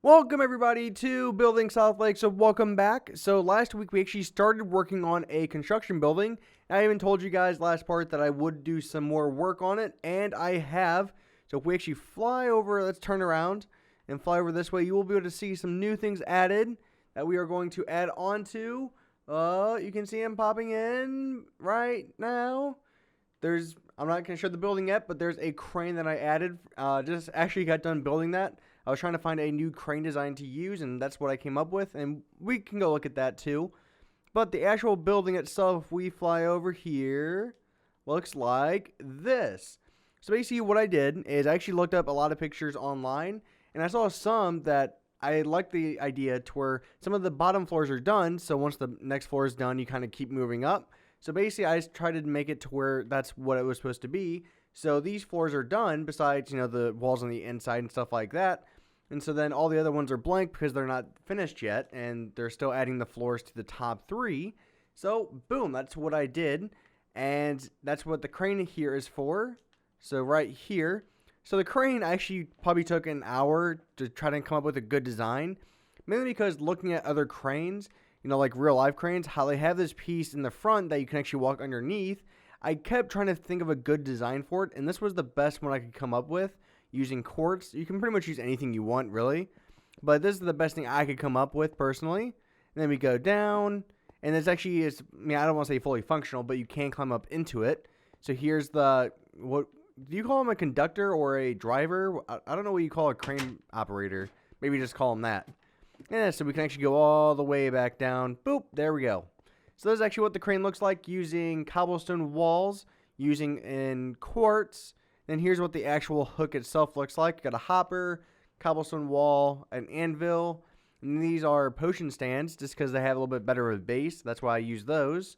Welcome everybody to Building Southlake. So welcome back. So last week we actually started working on a construction building. I even told you guys last part that I would do some more work on it, and I have. So if we actually fly over, let's turn around and fly over this way, you will be able to see some new things added that we are going to add on to. You can see them popping in right now. I'm not going to show the building yet, but there's a crane that I added. Just actually got done building that. I was trying to find a new crane design to use, and that's what I came up with, and we can go look at that too. But the actual building itself, if we fly over here, looks like this. So basically what I did is I actually looked up a lot of pictures online, and I saw some that I liked the idea to where some of the bottom floors are done, so once the next floor is done, you kind of keep moving up. So basically I just tried to make it to where that's what it was supposed to be. So these floors are done, besides, the walls on the inside and stuff like that. And so then all the other ones are blank because they're not finished yet, and they're still adding the floors to the top three. So, boom, that's what I did, and that's what the crane here is for. So right here. So the crane actually probably took an hour to try to come up with a good design, mainly because looking at other cranes, like real life cranes, how they have this piece in the front that you can actually walk underneath. I kept trying to think of a good design for it, and this was the best one I could come up with. Using quartz, you can pretty much use anything you want, really, but this is the best thing I could come up with personally. And then we go down, and this actually is, I don't want to say fully functional, but you can climb up into it. So here's what do you call him, a conductor or a driver? I don't know what you call a crane operator. Maybe just call him that. Yeah, so we can actually go all the way back down. Boop, there we go. So this is actually what the crane looks like using cobblestone walls, using in quartz. Then here's what the actual hook itself looks like. You got a hopper, cobblestone wall, an anvil, and these are potion stands just because they have a little bit better of a base. That's why I use those.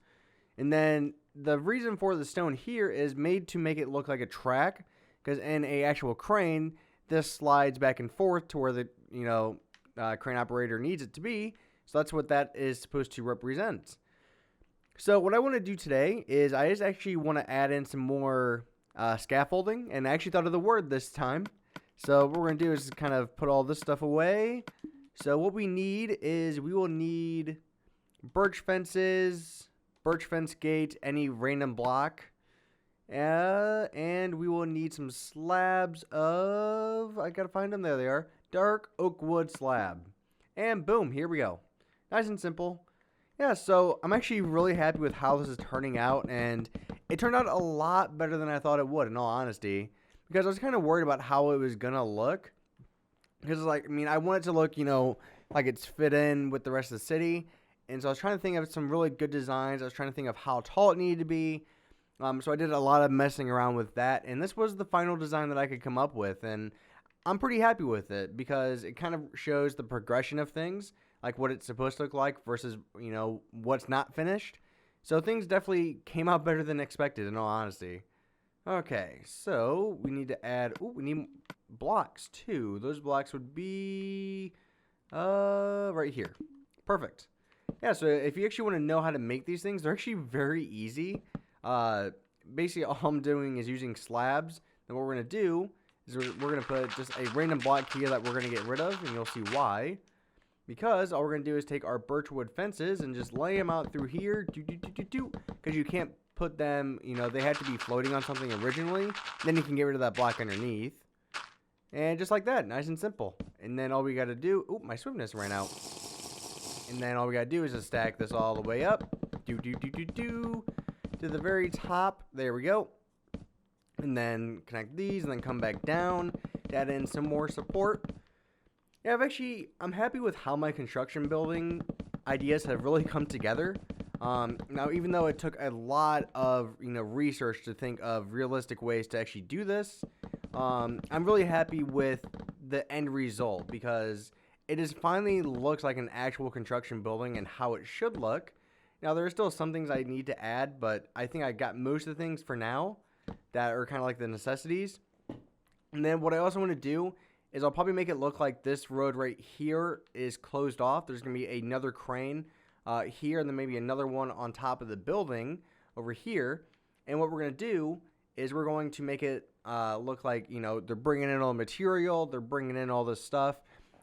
And then the reason for the stone here is made to make it look like a track, because in a actual crane, this slides back and forth to where the crane operator needs it to be. So that's what that is supposed to represent. So what I want to do today is I just actually want to add in some more scaffolding, and I actually thought of the word this time. So what we're going to do is kind of put all this stuff away. So what we need is we will need birch fences, birch fence gate, any random block. And we will need some slabs of, I gotta find them, there they are, dark oak wood slab. And boom, here we go. Nice and simple. Yeah, so I'm actually really happy with how this is turning out, and it turned out a lot better than I thought it would, in all honesty, because I was kind of worried about how it was going to look, because I want it to look, like it's fit in with the rest of the city, and so I was trying to think of some really good designs. I was trying to think of how tall it needed to be, so I did a lot of messing around with that, and this was the final design that I could come up with, and I'm pretty happy with it, because it kind of shows the progression of things, like what it's supposed to look like versus, what's not finished. So things definitely came out better than expected, in all honesty. Okay, so we need to add, we need blocks too. Those blocks would be, right here. Perfect. Yeah, so if you actually want to know how to make these things, they're actually very easy. Basically all I'm doing is using slabs. Then what we're going to do is we're going to put just a random block here that we're going to get rid of, and you'll see why. Because all we're going to do is take our birchwood fences and just lay them out through here. Because you can't put them, they have to be floating on something originally. Then you can get rid of that block underneath. And just like that, nice and simple. And then all we got to do, my swiftness ran out. And then all we got to do is just stack this all the way up. To the very top. There we go. And then connect these and then come back down. Add in some more support. Yeah, I'm happy with how my construction building ideas have really come together. Now, even though it took a lot of, research to think of realistic ways to actually do this, I'm really happy with the end result, because it is finally looks like an actual construction building and how it should look. Now, there are still some things I need to add, but I think I got most of the things for now that are kind of like the necessities. And then what I also want to do is I'll probably make it look like this road right here is closed off. There's going to be another crane here, and then maybe another one on top of the building over here. And what we're going to do is we're going to make it look like, they're bringing in all the material, they're bringing in all this stuff.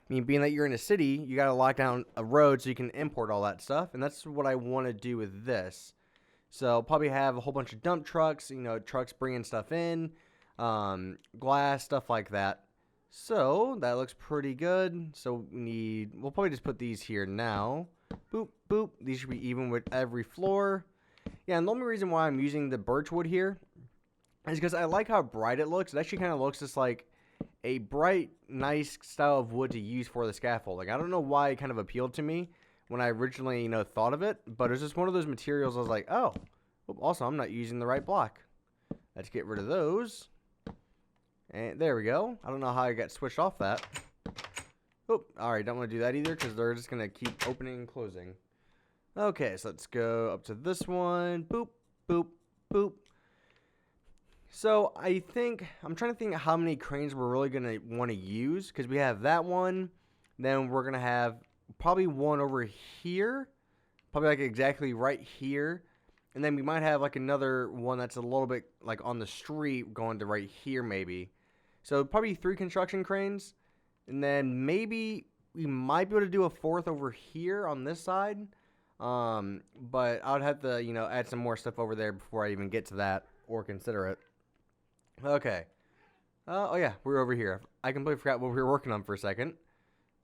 I mean, being that you're in a city, you got to lock down a road so you can import all that stuff. And that's what I want to do with this. So I'll probably have a whole bunch of dump trucks, trucks bringing stuff in, glass, stuff like that. So that looks pretty good. So we'll probably just put these here now. Boop, boop. These should be even with every floor. Yeah, and the only reason why I'm using the birch wood here is because I like how bright it looks. It actually kind of looks just like a bright, nice style of wood to use for the scaffolding. I don't know why it kind of appealed to me when I originally, thought of it, but it's just one of those materials I was like, oh, also I'm not using the right block. Let's get rid of those. And there we go. I don't know how I got switched off that. Oh, alright, don't want to do that either because they're just going to keep opening and closing. Okay, so let's go up to this one. Boop, boop, boop. So I'm trying to think how many cranes we're really going to want to use because we have that one. Then we're going to have probably one over here. Probably like exactly right here. And then we might have like another one that's a little bit like on the street going to right here maybe. So probably 3 construction cranes. And then maybe we might be able to do a 4th over here on this side. But I would have to, add some more stuff over there before I even get to that or consider it. Okay. Oh yeah, we're over here. I completely forgot what we were working on for a second.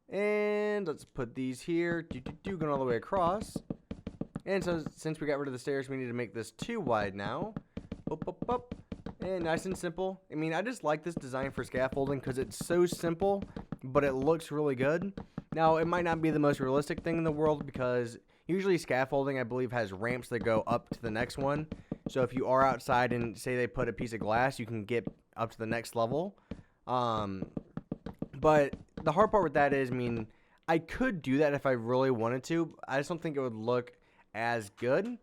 And let's put these here. Going all the way across. And so since we got rid of the stairs, we need to make this 2 wide now. Up, up, up. And nice and simple. I mean, I just like this design for scaffolding because it's so simple, but it looks really good. Now, it might not be the most realistic thing in the world because usually scaffolding, I believe, has ramps that go up to the next one. So if you are outside and say they put a piece of glass, you can get up to the next level. But the hard part with that is, I mean, I could do that if I really wanted to. I just don't think it would look as good.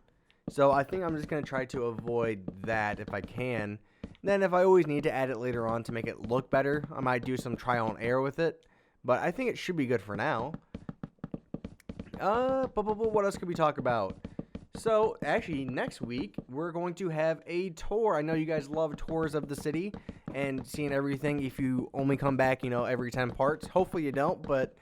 So I think I'm just going to try to avoid that if I can. Then if I always need to add it later on to make it look better, I might do some trial and error with it. But I think it should be good for now. What else could we talk about? So, actually, next week, we're going to have a tour. I know you guys love tours of the city and seeing everything if you only come back, every 10 parts. Hopefully you don't, but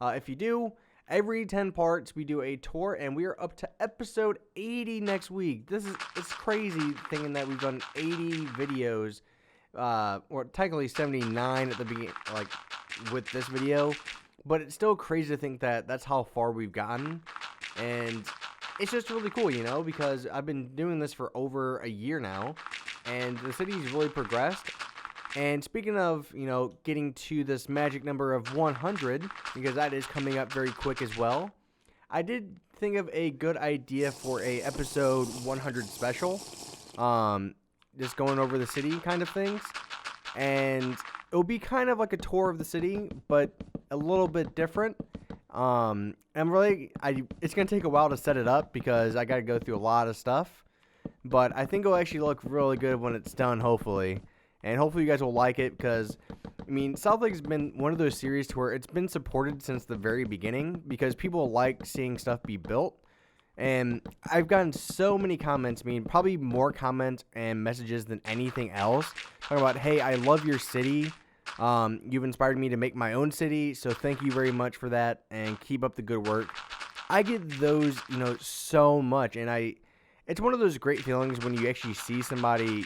if you do, every 10 parts, we do a tour, and we are up to episode 80 next week. It's crazy thinking that we've done 80 videos, or technically 79 at the beginning, like, with this video. But it's still crazy to think that that's how far we've gotten, and it's just really cool, because I've been doing this for over a year now, and the city's really progressed. And speaking of, getting to this magic number of 100, because that is coming up very quick as well, I did think of a good idea for a episode 100 special, just going over the city kind of things, and it will be kind of like a tour of the city, but a little bit different. It's going to take a while to set it up because I got to go through a lot of stuff, but I think it'll actually look really good when it's done, hopefully. And hopefully you guys will like it because, I mean, Southlake has been one of those series to where it's been supported since the very beginning because people like seeing stuff be built. And I've gotten so many comments, I mean, probably more comments and messages than anything else, talking about, hey, I love your city. You've inspired me to make my own city, so thank you very much for that, and keep up the good work. I get those, so much, and it's one of those great feelings when you actually see somebody,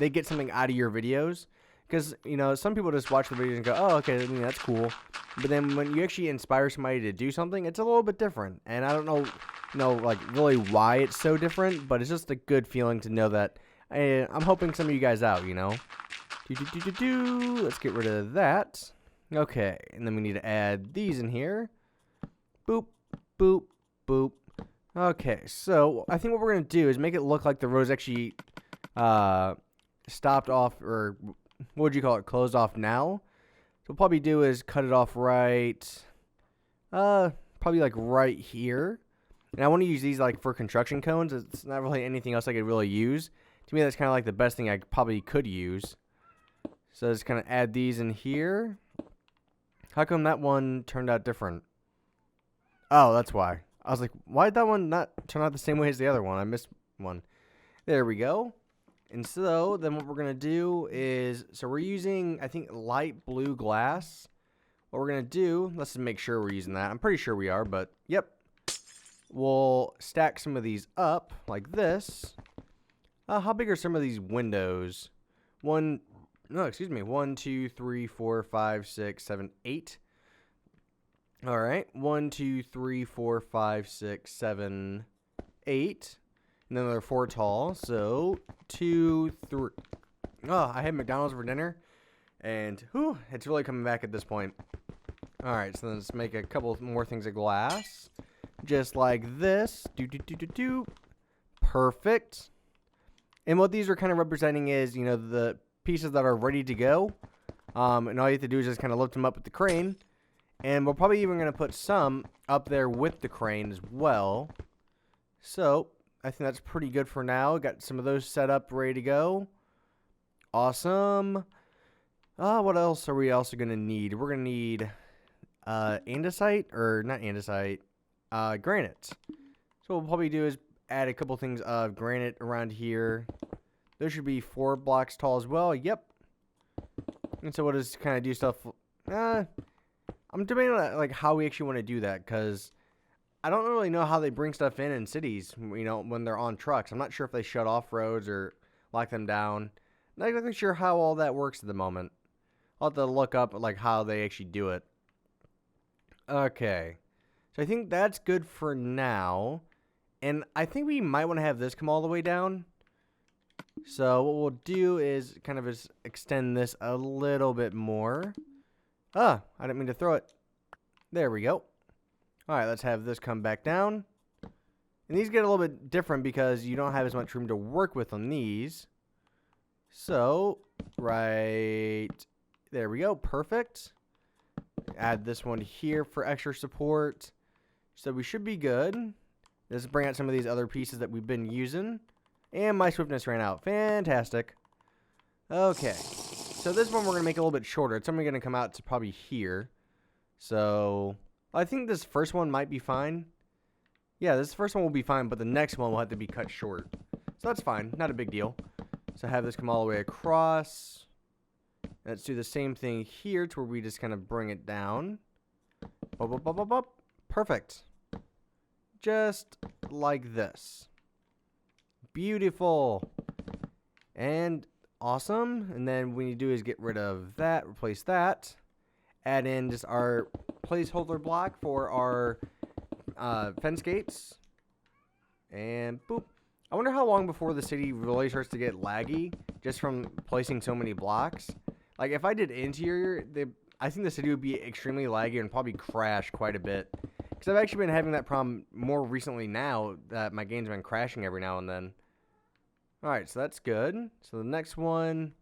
they get something out of your videos, because, some people just watch the videos and go, oh, okay, I mean, that's cool, but then when you actually inspire somebody to do something, it's a little bit different, and I don't know, really why it's so different, but it's just a good feeling to know that I'm helping some of you guys out, Let's get rid of that. Okay, and then we need to add these in here. Boop, boop, boop. Okay, so I think what we're going to do is make it look like the road's actually stopped off, or what would you call it, closed off now. So what we'll probably do is cut it off right, probably like right here. And I want to use these like for construction cones. It's not really anything else I could really use. To me, that's kind of like the best thing I probably could use. So just kind of add these in here. How come that one turned out different? Oh, that's why. I was like, why did that one not turn out the same way as the other one? I missed one. There we go. And so then what we're going to do is, so we're using, I think, light blue glass what we're going to do, let's just make sure we're using that. I'm pretty sure we are, but yep. We'll stack some of these up like this. How big are some of these windows? 1, 2, 3, 4, 5, 6, 7, 8. All right, 1, 2, 3, 4, 5, 6, 7, 8. And then they're 4 tall, so 2, 3. Oh, I had McDonald's for dinner, and whew, it's really coming back at this point. All right, so let's make a couple more things of glass, just like this. Perfect. And what these are kind of representing is, you know, the pieces that are ready to go. And all you have to do is just kind of lift them up with the crane. And we're probably even going to put some up there with the crane as well. So I think that's pretty good for now. Got some of those set up, ready to go. Awesome. What else are we also going to need? We're going to need andesite, or not andesite, granite. So what we'll probably do is add a couple things of granite around here. Those should be 4 blocks tall as well. Yep. And so we'll just kind of do stuff. I'm debating like how we actually want to do that, because I don't really know how they bring stuff in cities, you know, when they're on trucks. I'm not sure if they shut off roads or lock them down. Not exactly sure how all that works at the moment. I'll have to look up like how they actually do it. Okay. So I think that's good for now. And I think we might want to have this come all the way down. So what we'll do is kind of just extend this a little bit more. I didn't mean to throw it. There we go. All right, let's have this come back down. And these get a little bit different because you don't have as much room to work with on these. So, right there we go. Perfect. Add this one here for extra support. So we should be good. Let's bring out some of these other pieces that we've been using. And my swiftness ran out. Fantastic. Okay. So this one we're going to make a little bit shorter. It's only going to come out to probably here. So I think this first one might be fine. Yeah, this first one will be fine, but the next one will have to be cut short. So that's fine. Not a big deal. So have this come all the way across. Let's do the same thing here to where we just kind of bring it down. Perfect. Just like this. Beautiful. And awesome. And then what we need to do is get rid of that, replace that. Add in just our placeholder block for our fence gates. And boop. I wonder how long before the city really starts to get laggy just from placing so many blocks. Like if I did interior, I think the city would be extremely laggy and probably crash quite a bit. Because I've actually been having that problem more recently now that my game's been crashing every now and then. Alright, so that's good. So the next one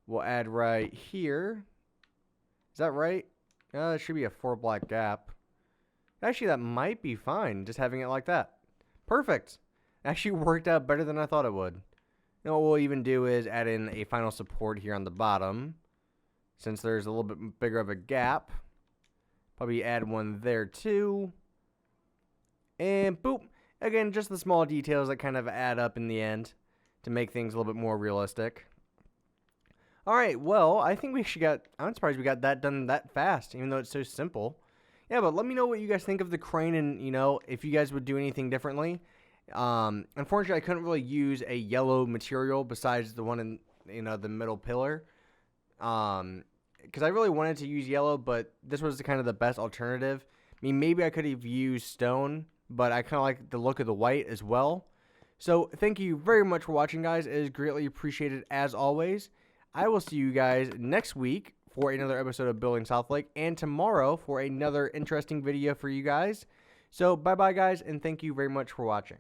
we'll add right here. Is that right? It should be a 4 block gap. Actually, that might be fine, just having it like that. Perfect. Actually worked out better than I thought it would. And what we'll even do is add in a final support here on the bottom. Since there's a little bit bigger of a gap. Probably add one there too. And boop. Again, just the small details that kind of add up in the end to make things a little bit more realistic. Alright, well, I think we actually I'm surprised we got that done that fast, even though it's so simple. Yeah, but let me know what you guys think of the crane and, you know, if you guys would do anything differently. Unfortunately, I couldn't really use a yellow material besides the one in, you know, the middle pillar. Because I really wanted to use yellow, but this was kind of the best alternative. I mean, maybe I could have used stone, but I kind of like the look of the white as well. So, thank you very much for watching, guys. It is greatly appreciated as always. I will see you guys next week for another episode of Building Southlake, and tomorrow for another interesting video for you guys. So, bye-bye, guys, and thank you very much for watching.